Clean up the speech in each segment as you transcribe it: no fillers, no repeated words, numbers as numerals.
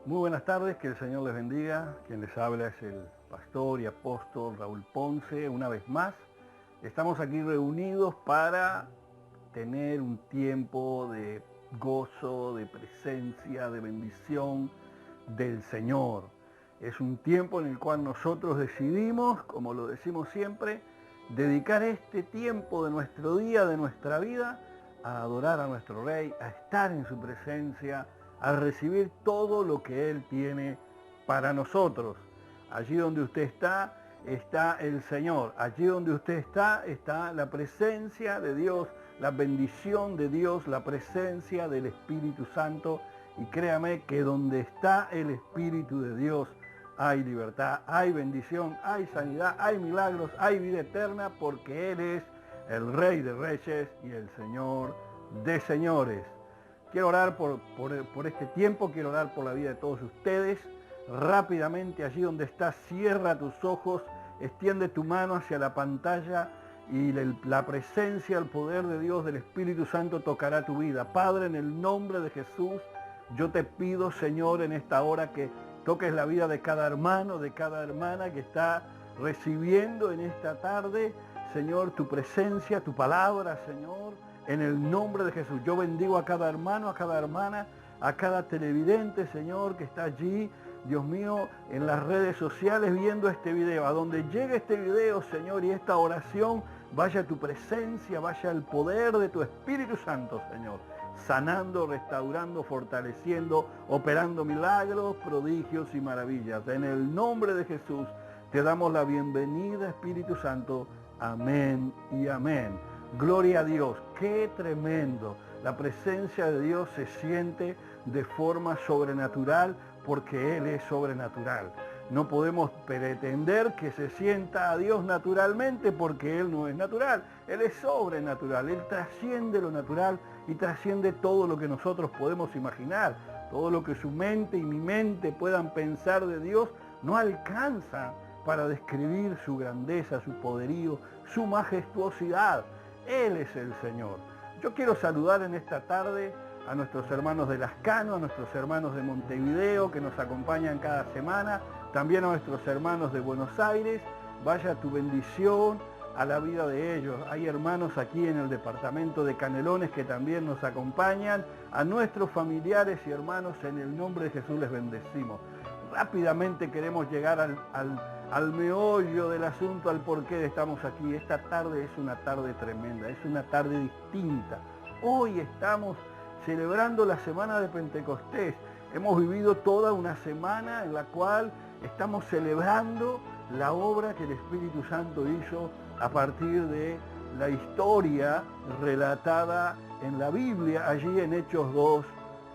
Muy buenas tardes, que el Señor les bendiga. Quien les habla es el pastor y apóstol Raúl Ponce. Una vez más, estamos aquí reunidos para tener un tiempo de gozo, de presencia, de bendición del Señor. Es un tiempo en el cual nosotros decidimos, como lo decimos siempre, dedicar este tiempo de nuestro día, de nuestra vida, a adorar a nuestro Rey, a estar en su presencia, a recibir todo lo que Él tiene para nosotros. Allí donde usted está el Señor. Allí donde usted está la presencia de Dios, la bendición de Dios, la presencia del Espíritu Santo. Y créame que donde está el Espíritu de Dios, hay libertad, hay bendición, hay sanidad, hay milagros, hay vida eterna, porque Él es el Rey de Reyes y el Señor de Señores. Quiero orar por este tiempo, quiero orar por la vida de todos ustedes. Rápidamente, allí donde estás, cierra tus ojos, extiende tu mano hacia la pantalla y la presencia, el poder de Dios, del Espíritu Santo tocará tu vida. Padre, en el nombre de Jesús, yo te pido, Señor, en esta hora que toques la vida de cada hermano, de cada hermana que está recibiendo en esta tarde, Señor, tu presencia, tu palabra, Señor. En el nombre de Jesús, yo bendigo a cada hermano, a cada hermana, a cada televidente, Señor, que está allí, Dios mío, en las redes sociales viendo este video. A donde llegue este video, Señor, y esta oración, vaya tu presencia, vaya el poder de tu Espíritu Santo, Señor, sanando, restaurando, fortaleciendo, operando milagros, prodigios y maravillas. En el nombre de Jesús, te damos la bienvenida, Espíritu Santo. Amén y amén. Gloria a Dios, qué tremendo. La presencia de Dios se siente de forma sobrenatural porque Él es sobrenatural. No podemos pretender que se sienta a Dios naturalmente porque Él no es natural. Él es sobrenatural, Él trasciende lo natural y trasciende todo lo que nosotros podemos imaginar. Todo lo que su mente y mi mente puedan pensar de Dios no alcanza para describir su grandeza, su poderío, su majestuosidad. Él es el Señor. Yo quiero saludar en esta tarde a nuestros hermanos de Lascano, a nuestros hermanos de Montevideo que nos acompañan cada semana, también a nuestros hermanos de Buenos Aires. Vaya tu bendición a la vida de ellos. Hay hermanos aquí en el departamento de Canelones que también nos acompañan. A nuestros familiares y hermanos, en el nombre de Jesús les bendecimos. Rápidamente queremos llegar al meollo del asunto, al porqué estamos aquí. Esta tarde es una tarde tremenda, es una tarde distinta. Hoy estamos celebrando la semana de Pentecostés. Hemos vivido toda una semana en la cual estamos celebrando la obra que el Espíritu Santo hizo a partir de la historia relatada en la Biblia, allí en Hechos 2,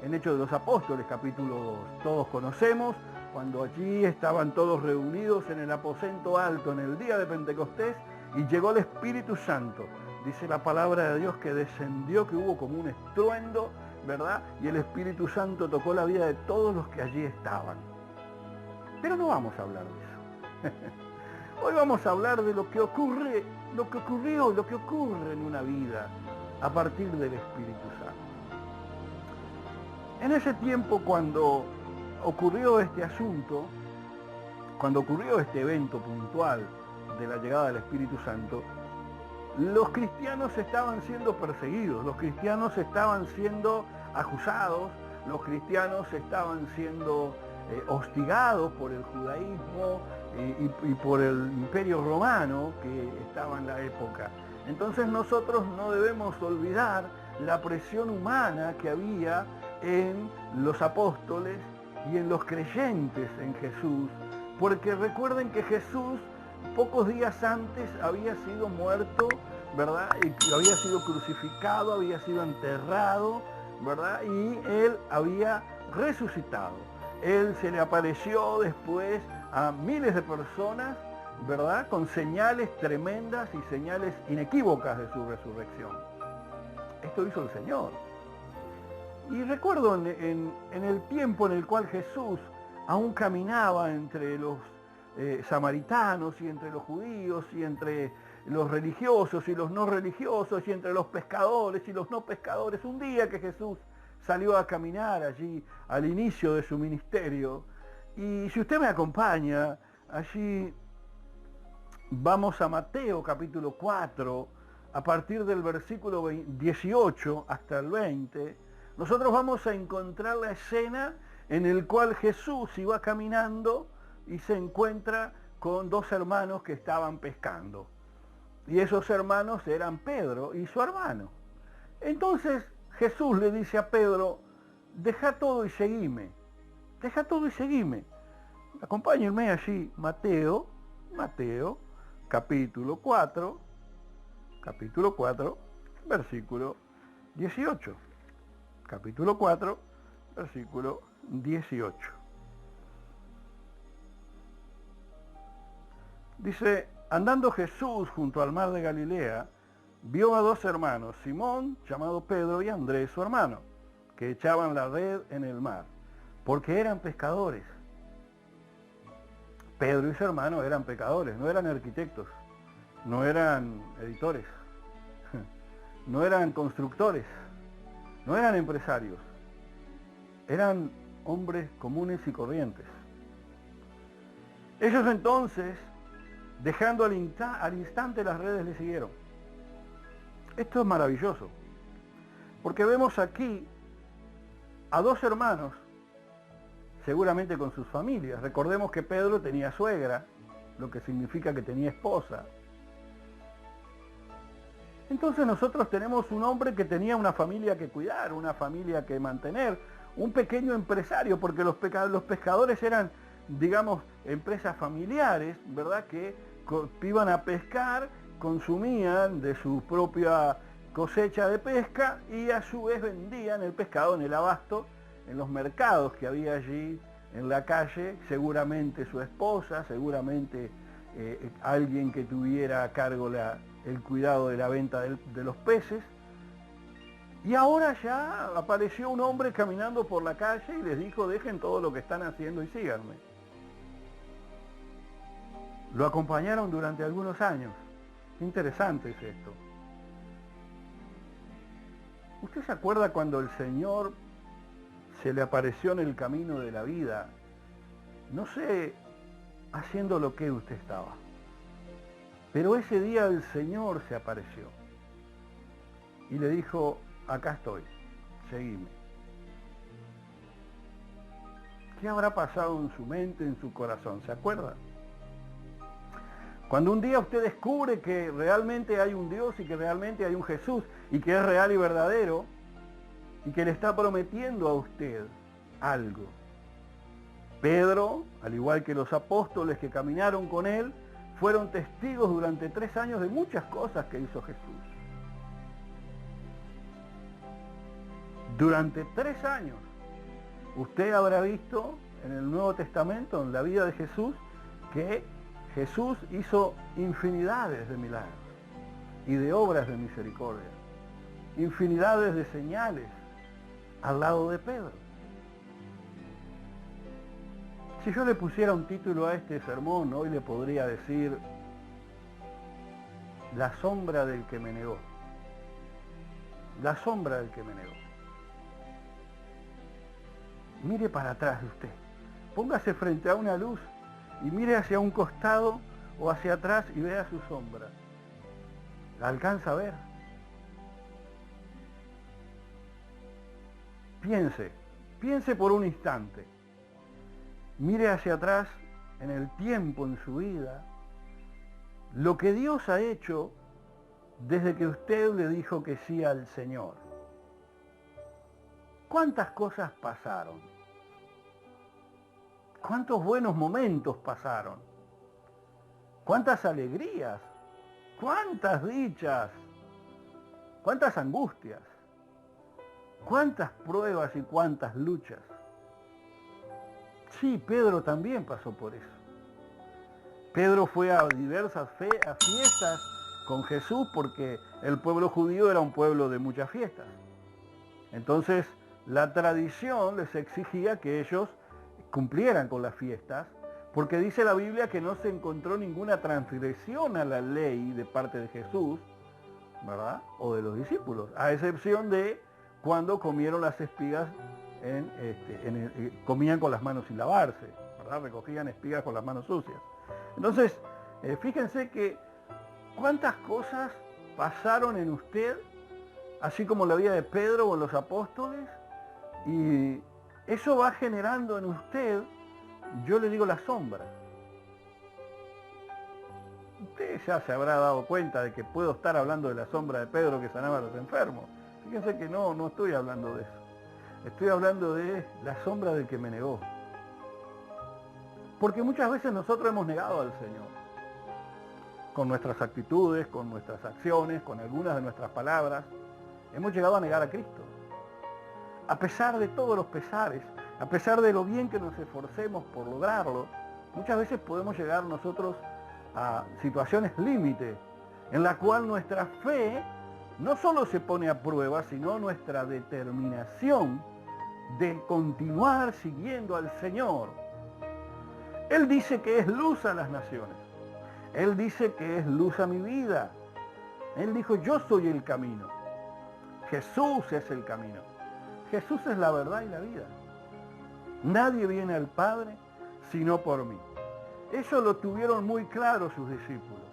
en Hechos de los Apóstoles, capítulo 2. Todos conocemos cuando allí estaban todos reunidos en el aposento alto en el día de Pentecostés y llegó el Espíritu Santo. Dice la palabra de Dios que descendió, que hubo como un estruendo, ¿verdad? Y el Espíritu Santo tocó la vida de todos los que allí estaban. Pero no vamos a hablar de eso. Hoy vamos a hablar de lo que ocurre en una vida a partir del Espíritu Santo. En ese tiempo, cuando ocurrió este asunto, cuando ocurrió este evento puntual de la llegada del Espíritu Santo, los cristianos estaban siendo perseguidos, los cristianos estaban siendo acusados, los cristianos estaban siendo hostigados por el judaísmo y por el imperio romano que estaba en la época. Entonces nosotros no debemos olvidar la presión humana que había en los apóstoles y en los creyentes en Jesús, porque recuerden que Jesús pocos días antes había sido muerto, ¿verdad? Y había sido crucificado, había sido enterrado, ¿verdad? Y Él había resucitado. Él se le apareció después a miles de personas, ¿verdad? Con señales tremendas y señales inequívocas de su resurrección. Esto hizo el Señor. Y recuerdo en el tiempo en el cual Jesús aún caminaba entre los samaritanos y entre los judíos y entre los religiosos y los no religiosos y entre los pescadores y los no pescadores, un día que Jesús salió a caminar allí al inicio de su ministerio. Y si usted me acompaña, allí vamos a Mateo capítulo 4, a partir del versículo 18 hasta el 20, nosotros vamos a encontrar la escena en el cual Jesús iba caminando y se encuentra con dos hermanos que estaban pescando. Y esos hermanos eran Pedro y su hermano. Entonces Jesús le dice a Pedro, deja todo y seguime. Deja todo y seguime. Acompáñenme allí, Mateo, capítulo 4, versículo 18. Capítulo 4, versículo 18. Dice, andando Jesús junto al mar de Galilea, vio a dos hermanos, Simón, llamado Pedro, y Andrés, su hermano, que echaban la red en el mar, porque eran pescadores. Pedro y su hermano eran pescadores, no eran arquitectos, no eran editores, no eran constructores, no eran empresarios, eran hombres comunes y corrientes. Ellos entonces, dejando al instante las redes, le siguieron. Esto es maravilloso, porque vemos aquí a dos hermanos, seguramente con sus familias. Recordemos que Pedro tenía suegra, lo que significa que tenía esposa. Entonces nosotros tenemos un hombre que tenía una familia que cuidar, una familia que mantener, un pequeño empresario, porque los pescadores eran, digamos, empresas familiares, ¿verdad?, que iban a pescar, consumían de su propia cosecha de pesca y a su vez vendían el pescado en el abasto, en los mercados que había allí en la calle, seguramente su esposa, seguramente alguien que tuviera a cargo el cuidado de la venta de los peces. Y ahora ya apareció un hombre caminando por la calle y les dijo, dejen todo lo que están haciendo y síganme. Lo acompañaron durante algunos años. Qué interesante es esto. ¿Usted se acuerda cuando el Señor se le apareció en el camino de la vida? No sé haciendo lo que usted estaba, pero ese día el Señor se apareció y le dijo, acá estoy, seguime. ¿Qué habrá pasado en su mente, en su corazón? ¿Se acuerda? Cuando un día usted descubre que realmente hay un Dios y que realmente hay un Jesús y que es real y verdadero y que le está prometiendo a usted algo. Pedro, al igual que los apóstoles que caminaron con él, fueron testigos durante 3 años de muchas cosas que hizo Jesús. Durante 3 años, usted habrá visto en el Nuevo Testamento, en la vida de Jesús, que Jesús hizo infinidades de milagros y de obras de misericordia, infinidades de señales al lado de Pedro. Si yo le pusiera un título a este sermón, hoy le podría decir La sombra del que me negó. La sombra del que me negó. Mire para atrás de usted. Póngase frente a una luz y mire hacia un costado o hacia atrás y vea su sombra. ¿La alcanza a ver? Piense por un instante. Mire hacia atrás en el tiempo, en su vida, lo que Dios ha hecho desde que usted le dijo que sí al Señor. ¿Cuántas cosas pasaron? ¿Cuántos buenos momentos pasaron? ¿Cuántas alegrías? ¿Cuántas dichas? ¿Cuántas angustias? ¿Cuántas pruebas y cuántas luchas? Sí, Pedro también pasó por eso. Pedro fue a diversas fiestas con Jesús porque el pueblo judío era un pueblo de muchas fiestas. Entonces, la tradición les exigía que ellos cumplieran con las fiestas, porque dice la Biblia que no se encontró ninguna transgresión a la ley de parte de Jesús, ¿verdad?, o de los discípulos, a excepción de cuando comieron las espigas, comían con las manos sin lavarse, ¿verdad? Recogían espigas con las manos sucias. Entonces, fíjense que cuántas cosas pasaron en usted, así como la vida de Pedro o en los apóstoles, y eso va generando en usted, yo le digo, la sombra. Usted ya se habrá dado cuenta de que puedo estar hablando de la sombra de Pedro que sanaba a los enfermos. Fíjense que no estoy hablando de eso. Estoy hablando de la sombra del que me negó. Porque muchas veces nosotros hemos negado al Señor. Con nuestras actitudes, con nuestras acciones, con algunas de nuestras palabras, hemos llegado a negar a Cristo. A pesar de todos los pesares, a pesar de lo bien que nos esforcemos por lograrlo, muchas veces podemos llegar nosotros a situaciones límite, en la cual nuestra fe no solo se pone a prueba, sino nuestra determinación de continuar siguiendo al Señor. Él dice que es luz a las naciones. Él dice que es luz a mi vida. Él dijo, yo soy el camino. Jesús es el camino. Jesús es la verdad y la vida. Nadie viene al Padre sino por mí. Eso lo tuvieron muy claro sus discípulos.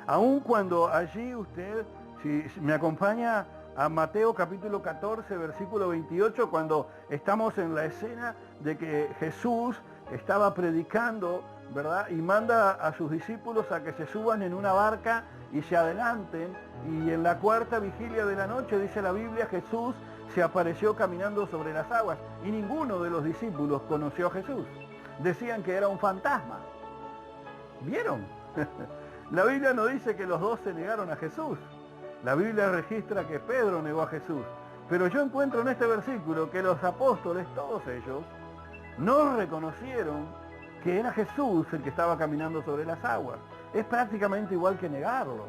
Aun cuando allí usted, si me acompaña a Mateo capítulo 14, versículo 28, cuando estamos en la escena de que Jesús estaba predicando, ¿verdad? Y manda a sus discípulos a que se suban en una barca y se adelanten. Y en la cuarta vigilia de la noche, dice la Biblia, Jesús se apareció caminando sobre las aguas. Y ninguno de los discípulos conoció a Jesús. Decían que era un fantasma. ¿Vieron? La Biblia no dice que los dos se negaron a Jesús. La Biblia registra que Pedro negó a Jesús. Pero yo encuentro en este versículo que los apóstoles, todos ellos, no reconocieron que era Jesús el que estaba caminando sobre las aguas. Es prácticamente igual que negarlo.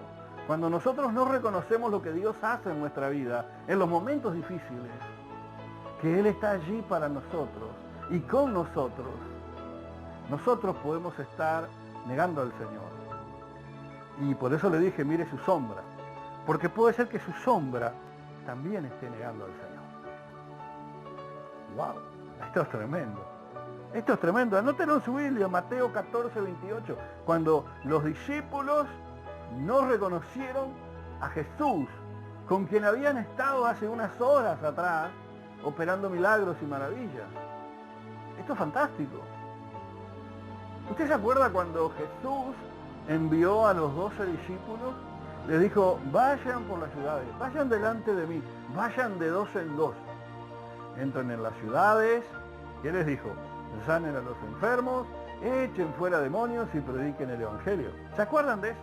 Cuando nosotros no reconocemos lo que Dios hace en nuestra vida, en los momentos difíciles, que Él está allí para nosotros y con nosotros, nosotros podemos estar negando al Señor. Y por eso le dije, mire su sombra, porque puede ser que su sombra también esté negando al Señor. ¡Wow! Esto es tremendo. Esto es tremendo. Anótelo en su Biblia, Mateo 14, 28. Cuando los discípulos no reconocieron a Jesús, con quien habían estado hace unas horas atrás, operando milagros y maravillas. Esto es fantástico. ¿Usted se acuerda cuando Jesús envió a los 12 discípulos? Les dijo, vayan por las ciudades, vayan delante de mí, vayan de dos en dos. Entren en las ciudades, y Él les dijo, sanen a los enfermos, echen fuera demonios y prediquen el Evangelio. ¿Se acuerdan de eso?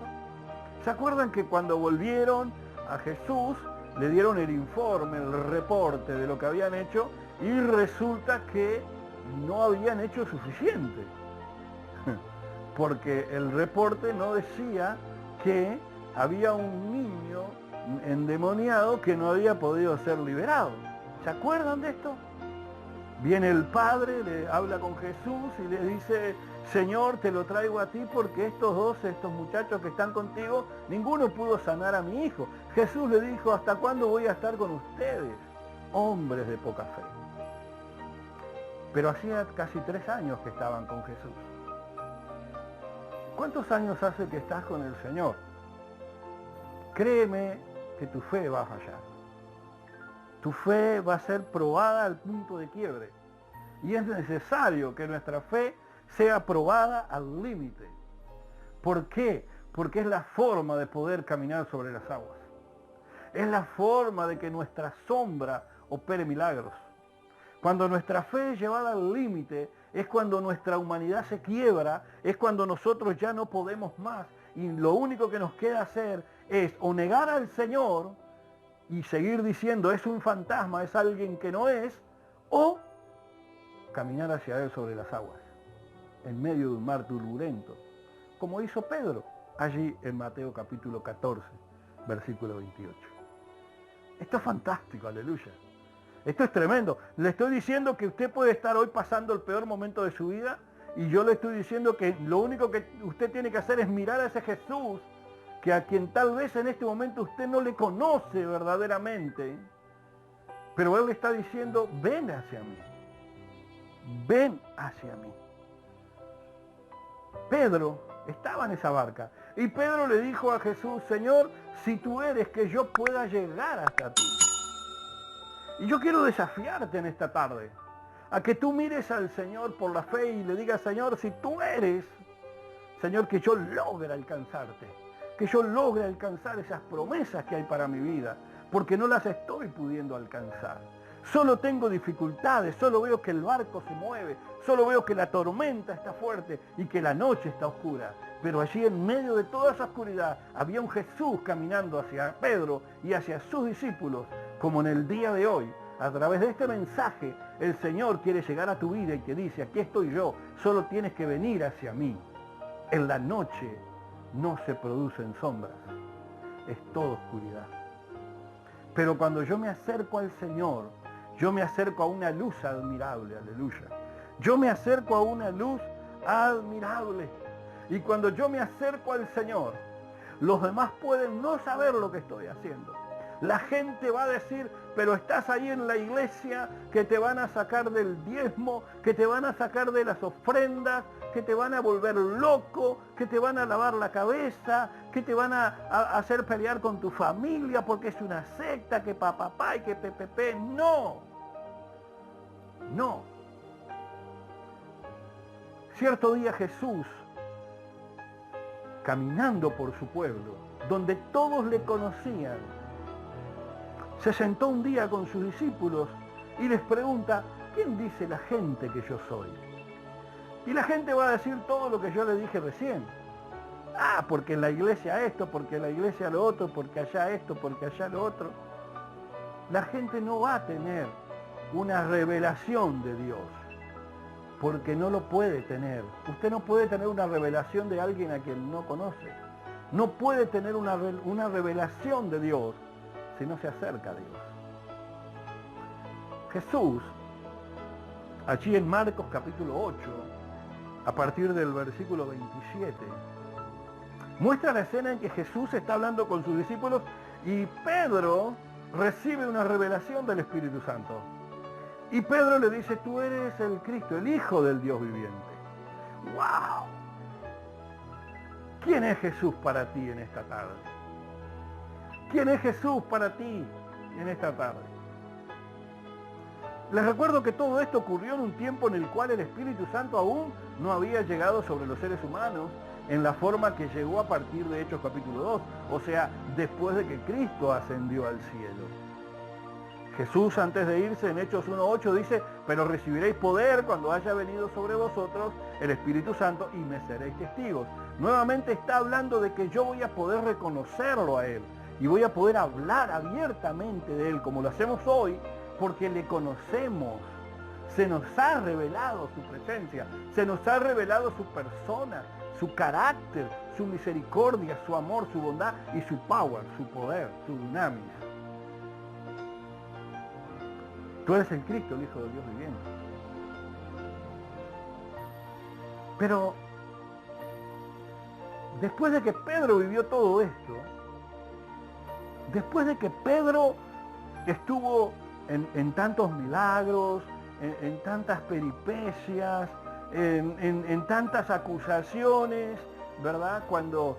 ¿Se acuerdan que cuando volvieron a Jesús, le dieron el informe, el reporte de lo que habían hecho, y resulta que no habían hecho suficiente? Porque el reporte no decía que había un niño endemoniado que no había podido ser liberado. ¿Se acuerdan de esto? Viene el padre, le habla con Jesús y le dice, Señor, te lo traigo a ti porque estos muchachos que están contigo, ninguno pudo sanar a mi hijo. Jesús le dijo, ¿hasta cuándo voy a estar con ustedes, hombres de poca fe? Pero hacía casi 3 años que estaban con Jesús. ¿Cuántos años hace que estás con el Señor? Créeme que tu fe va a fallar. Tu fe va a ser probada al punto de quiebre. Y es necesario que nuestra fe sea probada al límite. ¿Por qué? Porque es la forma de poder caminar sobre las aguas. Es la forma de que nuestra sombra opere milagros. Cuando nuestra fe es llevada al límite, es cuando nuestra humanidad se quiebra, es cuando nosotros ya no podemos más. Y lo único que nos queda hacer es o negar al Señor y seguir diciendo es un fantasma, es alguien que no es, o caminar hacia Él sobre las aguas, en medio de un mar turbulento, como hizo Pedro allí en Mateo capítulo 14, versículo 28. Esto es fantástico, aleluya. Esto es tremendo. Le estoy diciendo que usted puede estar hoy pasando el peor momento de su vida y yo le estoy diciendo que lo único que usted tiene que hacer es mirar a ese Jesús que a quien tal vez en este momento usted no le conoce verdaderamente, Pero Él le está diciendo, ven hacia mí. Ven hacia mí. Pedro estaba en esa barca. Y Pedro le dijo a Jesús, Señor, si tú eres, que yo pueda llegar hasta ti. Y yo quiero desafiarte en esta tarde, a que tú mires al Señor por la fe y le digas, Señor, si tú eres, Señor, que yo logre alcanzarte, que yo logre alcanzar esas promesas que hay para mi vida, porque no las estoy pudiendo alcanzar. Solo tengo dificultades, solo veo que el barco se mueve, solo veo que la tormenta está fuerte y que la noche está oscura. Pero allí en medio de toda esa oscuridad había un Jesús caminando hacia Pedro y hacia sus discípulos, como en el día de hoy. A través de este mensaje, el Señor quiere llegar a tu vida y te dice, aquí estoy yo, solo tienes que venir hacia mí. En la noche no se producen sombras, es toda oscuridad. Pero cuando yo me acerco al Señor, yo me acerco a una luz admirable, aleluya. Yo me acerco a una luz admirable. Y cuando yo me acerco al Señor, los demás pueden no saber lo que estoy haciendo. La gente va a decir, pero estás ahí en la iglesia, que te van a sacar del diezmo, que te van a sacar de las ofrendas, que te van a volver loco, que te van a lavar la cabeza, que te van a hacer pelear con tu familia porque es una secta, que papá y que pepepe. No, no. Cierto día Jesús, caminando por su pueblo, donde todos le conocían, se sentó un día con sus discípulos y les pregunta, ¿quién dice la gente que yo soy? Y la gente va a decir todo lo que yo le dije recién. Ah, porque en la iglesia esto, porque en la iglesia lo otro, porque allá esto, porque allá lo otro. La gente no va a tener una revelación de Dios, porque no lo puede tener. Usted no puede tener una revelación de alguien a quien no conoce. No puede tener una revelación de Dios si no se acerca a Dios. Jesús, allí en Marcos capítulo 8, a partir del versículo 27, muestra la escena en que Jesús está hablando con sus discípulos y Pedro recibe una revelación del Espíritu Santo. Y Pedro le dice, tú eres el Cristo, el Hijo del Dios viviente. ¡Wow! ¿Quién es Jesús para ti en esta tarde? ¿Quién es Jesús para ti en esta tarde? Les recuerdo que todo esto ocurrió en un tiempo en el cual el Espíritu Santo aún no había llegado sobre los seres humanos en la forma que llegó a partir de Hechos capítulo 2, o sea, después de que Cristo ascendió al cielo. Jesús, antes de irse, en Hechos 1:8 dice, pero recibiréis poder cuando haya venido sobre vosotros el Espíritu Santo y me seréis testigos. Nuevamente está hablando de que yo voy a poder reconocerlo a Él y voy a poder hablar abiertamente de Él, como lo hacemos hoy, porque le conocemos. Se nos ha revelado su presencia, se nos ha revelado su persona, su carácter, su misericordia, su amor, su bondad y su power, su poder, su dunamis. Tú eres el Cristo, el Hijo de Dios viviente. Pero después de que Pedro vivió todo esto, después de que Pedro estuvo en tantos milagros, en tantas peripecias, en tantas acusaciones, ¿verdad? Cuando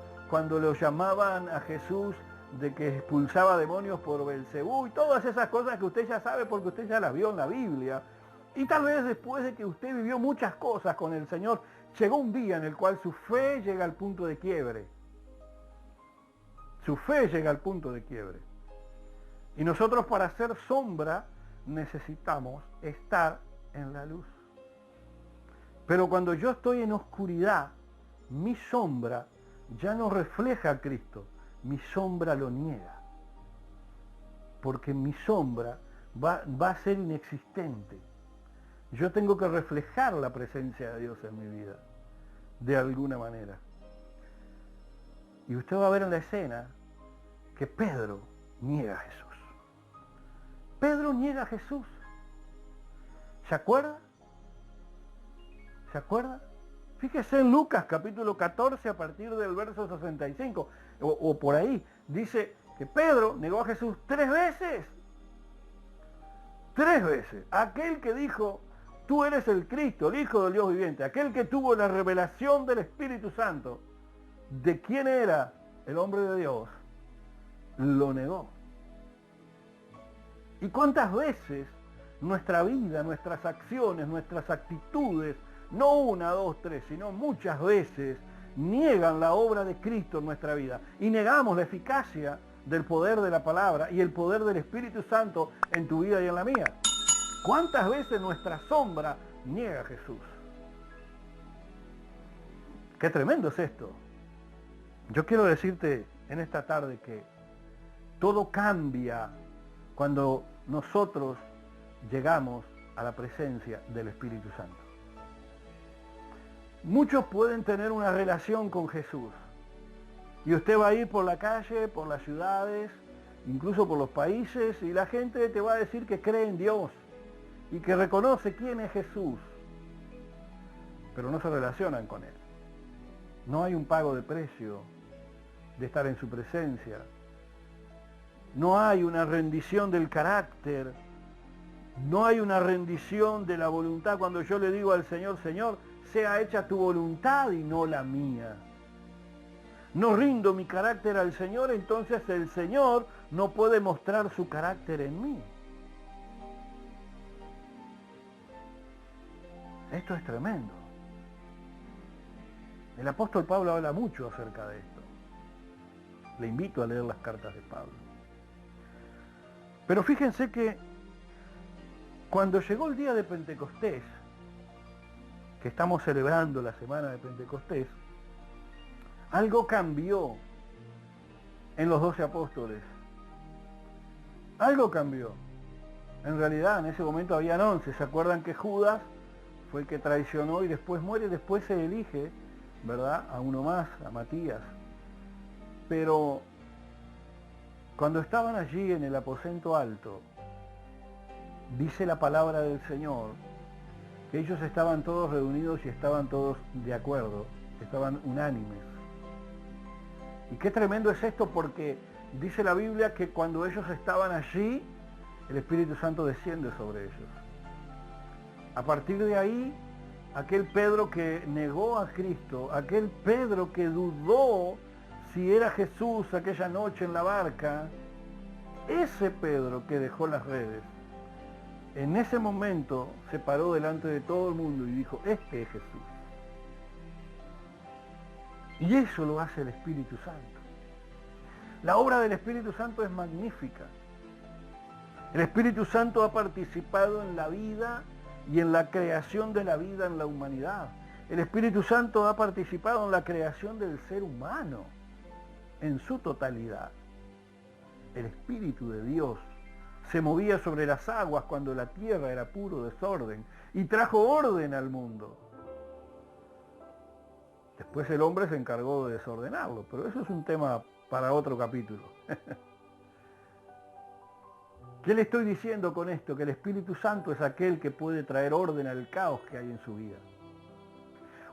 lo llamaban a Jesús de que expulsaba demonios por Belcebú y todas esas cosas que usted ya sabe porque usted ya las vio en la Biblia. Y tal vez después de que usted vivió muchas cosas con el Señor, llegó un día en el cual su fe llega al punto de quiebre. Su fe llega al punto de quiebre. Y nosotros para hacer sombra necesitamos estar en la luz. Pero cuando yo estoy en oscuridad, mi sombra ya no refleja a Cristo, mi sombra lo niega. Porque mi sombra va a ser inexistente. Yo tengo que reflejar la presencia de Dios en mi vida, de alguna manera. Y usted va a ver en la escena que Pedro niega a Jesús. Pedro niega a Jesús. ¿Se acuerda? ¿Se acuerda? Fíjese en Lucas capítulo 14 a partir del verso 65, o por ahí, dice que Pedro negó a Jesús 3 veces. 3 veces. Aquel que dijo, tú eres el Cristo, el Hijo del Dios viviente. Aquel que tuvo la revelación del Espíritu Santo de quién era el hombre de Dios, lo negó. ¿Y cuántas veces nuestra vida, nuestras acciones, nuestras actitudes, no 1, 2, 3, sino muchas veces, niegan la obra de Cristo en nuestra vida y negamos la eficacia del poder de la palabra y el poder del Espíritu Santo en tu vida y en la mía? ¿Cuántas veces nuestra sombra niega a Jesús? Qué tremendo es esto. Yo quiero decirte en esta tarde que todo cambia cuando nosotros llegamos a la presencia del Espíritu Santo. Muchos pueden tener una relación con Jesús y usted va a ir por la calle, por las ciudades, incluso por los países, y la gente te va a decir que cree en Dios y que reconoce quién es Jesús, pero no se relacionan con Él. No hay un pago de precio de estar en su presencia. No hay una rendición del carácter. No hay una rendición de la voluntad cuando yo le digo al Señor, Señor, sea hecha tu voluntad y no la mía. No rindo mi carácter al Señor, entonces el Señor no puede mostrar su carácter en mí. Esto es tremendo. El apóstol Pablo habla mucho acerca de esto. Le invito a leer las cartas de Pablo. Pero fíjense que cuando llegó el día de Pentecostés, que estamos celebrando la semana de Pentecostés, algo cambió en los 12 apóstoles. Algo cambió. En realidad en ese momento habían 11. ¿Se acuerdan que Judas fue el que traicionó y después muere? Después se elige, ¿verdad?, a uno más, a Matías. Pero cuando estaban allí en el aposento alto, dice la palabra del Señor que ellos estaban todos reunidos y estaban todos de acuerdo, estaban unánimes. Y qué tremendo es esto, porque dice la Biblia que cuando ellos estaban allí, el Espíritu Santo desciende sobre ellos. A partir de ahí, aquel Pedro que negó a Cristo, aquel Pedro que dudó si era Jesús aquella noche en la barca, ese Pedro que dejó las redes, en ese momento se paró delante de todo el mundo y dijo, este es Jesús. Y eso lo hace el Espíritu Santo. La obra del Espíritu Santo es magnífica. El Espíritu Santo ha participado en la vida y en la creación de la vida en la humanidad. El Espíritu Santo ha participado en la creación del ser humano en su totalidad. El Espíritu de Dios se movía sobre las aguas cuando la tierra era puro desorden y trajo orden al mundo. Después el hombre se encargó de desordenarlo, pero eso es un tema para otro capítulo. ¿Qué le estoy diciendo con esto? Que el Espíritu Santo es aquel que puede traer orden al caos que hay en su vida.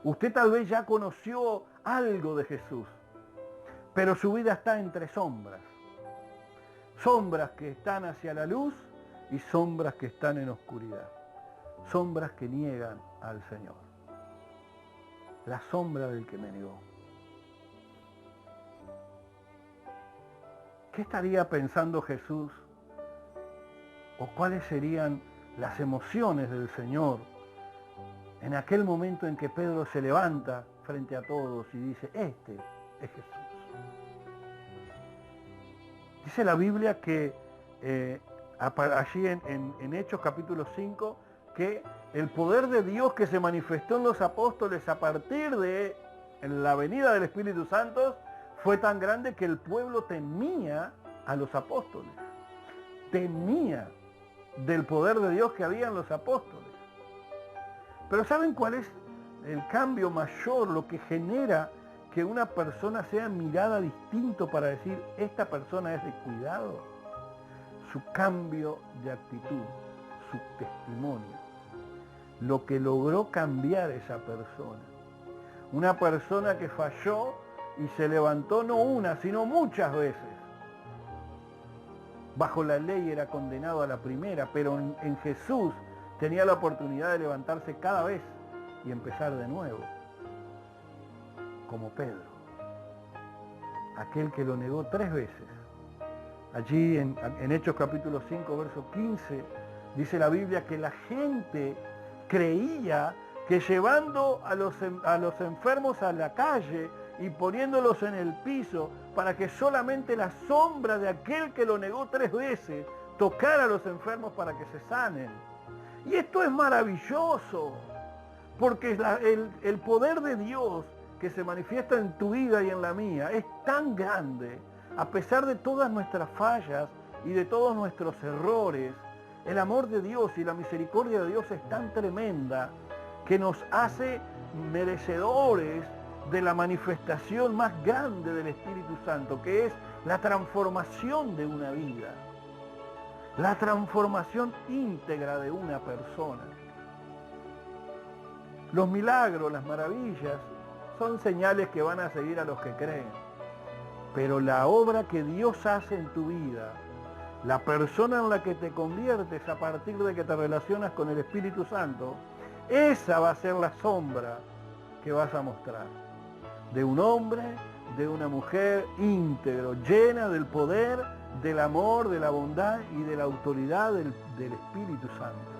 Usted tal vez ya conoció algo de Jesús, pero su vida está entre sombras. Sombras que están hacia la luz y sombras que están en oscuridad. Sombras que niegan al Señor. La sombra del que me negó. ¿Qué estaría pensando Jesús? ¿O cuáles serían las emociones del Señor en aquel momento en que Pedro se levanta frente a todos y dice, este es Jesús? Dice la Biblia que allí en Hechos capítulo 5, que el poder de Dios que se manifestó en los apóstoles a partir de la venida del Espíritu Santo fue tan grande que el pueblo temía a los apóstoles. Temía del poder de Dios que había en los apóstoles. Pero ¿saben cuál es el cambio mayor, lo que genera que una persona sea mirada distinto para decir, esta persona es de cuidado? Su cambio de actitud, su testimonio, lo que logró cambiar esa persona. Una persona que falló y se levantó no una, sino muchas veces. Bajo la ley era condenado a la primera, pero en Jesús tenía la oportunidad de levantarse cada vez y empezar de nuevo, como Pedro, aquel que lo negó 3 veces. Allí en Hechos capítulo 5, verso 15, dice la Biblia que la gente creía que llevando a los enfermos a la calle y poniéndolos en el piso para que solamente la sombra de aquel que lo negó 3 veces tocara a los enfermos para que se sanen. Y esto es maravilloso, porque el poder de Dios que se manifiesta en tu vida y en la mía es tan grande, a pesar de todas nuestras fallas y de todos nuestros errores. El amor de Dios y la misericordia de Dios es tan tremenda que nos hace merecedores de la manifestación más grande del Espíritu Santo, que es la transformación de una vida, la transformación íntegra de una persona. Los milagros, las maravillas, son señales que van a seguir a los que creen. Pero la obra que Dios hace en tu vida, la persona en la que te conviertes a partir de que te relacionas con el Espíritu Santo, esa va a ser la sombra que vas a mostrar. De un hombre, de una mujer íntegro, llena del poder, del amor, de la bondad y de la autoridad del Espíritu Santo.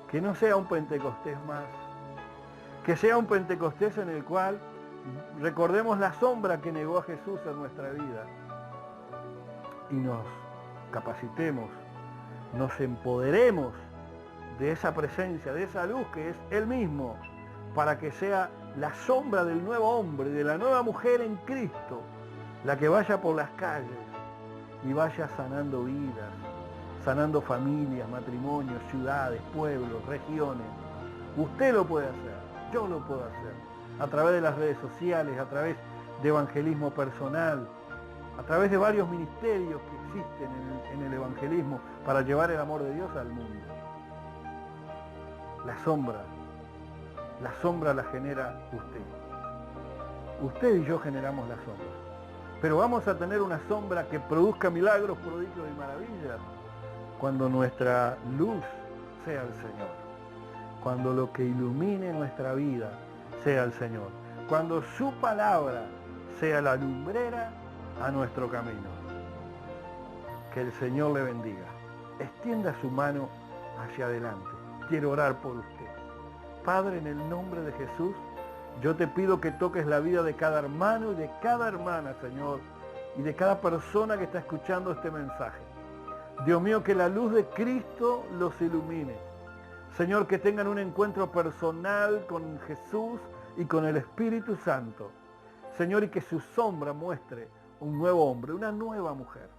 Que no sea un Pentecostés más, que sea un Pentecostés en el cual recordemos la sombra que negó a Jesús en nuestra vida y nos capacitemos, nos empoderemos de esa presencia, de esa luz que es Él mismo, para que sea la sombra del nuevo hombre, de la nueva mujer en Cristo, la que vaya por las calles y vaya sanando vidas, sanando familias, matrimonios, ciudades, pueblos, regiones. Usted lo puede hacer, yo lo puedo hacer, a través de las redes sociales, a través de evangelismo personal, a través de varios ministerios que existen en el evangelismo para llevar el amor de Dios al mundo. La sombra la genera usted. Usted y yo generamos la sombra. Pero vamos a tener una sombra que produzca milagros, prodigios y maravillas cuando nuestra luz sea el Señor. Cuando lo que ilumine nuestra vida sea el Señor. Cuando su palabra sea la lumbrera a nuestro camino. Que el Señor le bendiga. Extienda su mano hacia adelante. Quiero orar por usted. Padre, en el nombre de Jesús, yo te pido que toques la vida de cada hermano y de cada hermana, Señor, y de cada persona que está escuchando este mensaje. Dios mío, que la luz de Cristo los ilumine. Señor, que tengan un encuentro personal con Jesús y con el Espíritu Santo. Señor, y que su sombra muestre un nuevo hombre, una nueva mujer,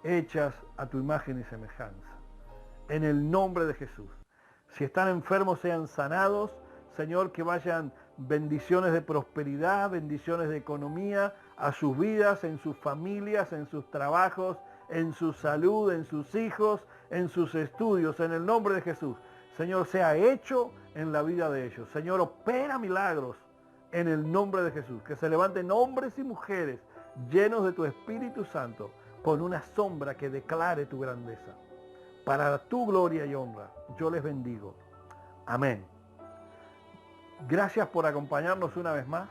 hechas a tu imagen y semejanza. En el nombre de Jesús. Si están enfermos, sean sanados. Señor, que vayan bendiciones de prosperidad, bendiciones de economía a sus vidas, en sus familias, en sus trabajos, en su salud, en sus hijos, en sus estudios. En el nombre de Jesús. Señor, sea hecho en la vida de ellos. Señor, opera milagros en el nombre de Jesús. Que se levanten hombres y mujeres llenos de tu Espíritu Santo con una sombra que declare tu grandeza. Para tu gloria y honra, yo les bendigo. Amén. Gracias por acompañarnos una vez más.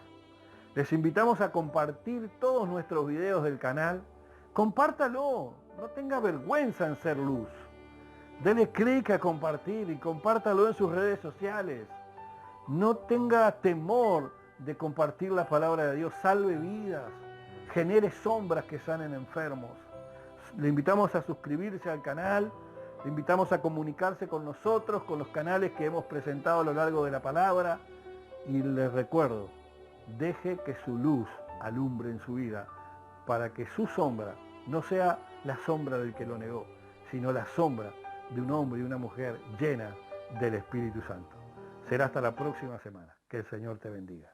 Les invitamos a compartir todos nuestros videos del canal. Compártalo, no tenga vergüenza en ser luz. Dele clic a compartir y compártalo en sus redes sociales. No tenga temor de compartir la palabra de Dios. Salve vidas, genere sombras que sanen enfermos. Le invitamos a suscribirse al canal. Le invitamos a comunicarse con nosotros, con los canales que hemos presentado a lo largo de la palabra. Y les recuerdo, deje que su luz alumbre en su vida para que su sombra no sea la sombra del que lo negó, sino la sombra de un hombre y una mujer llena del Espíritu Santo. Será hasta la próxima semana. Que el Señor te bendiga.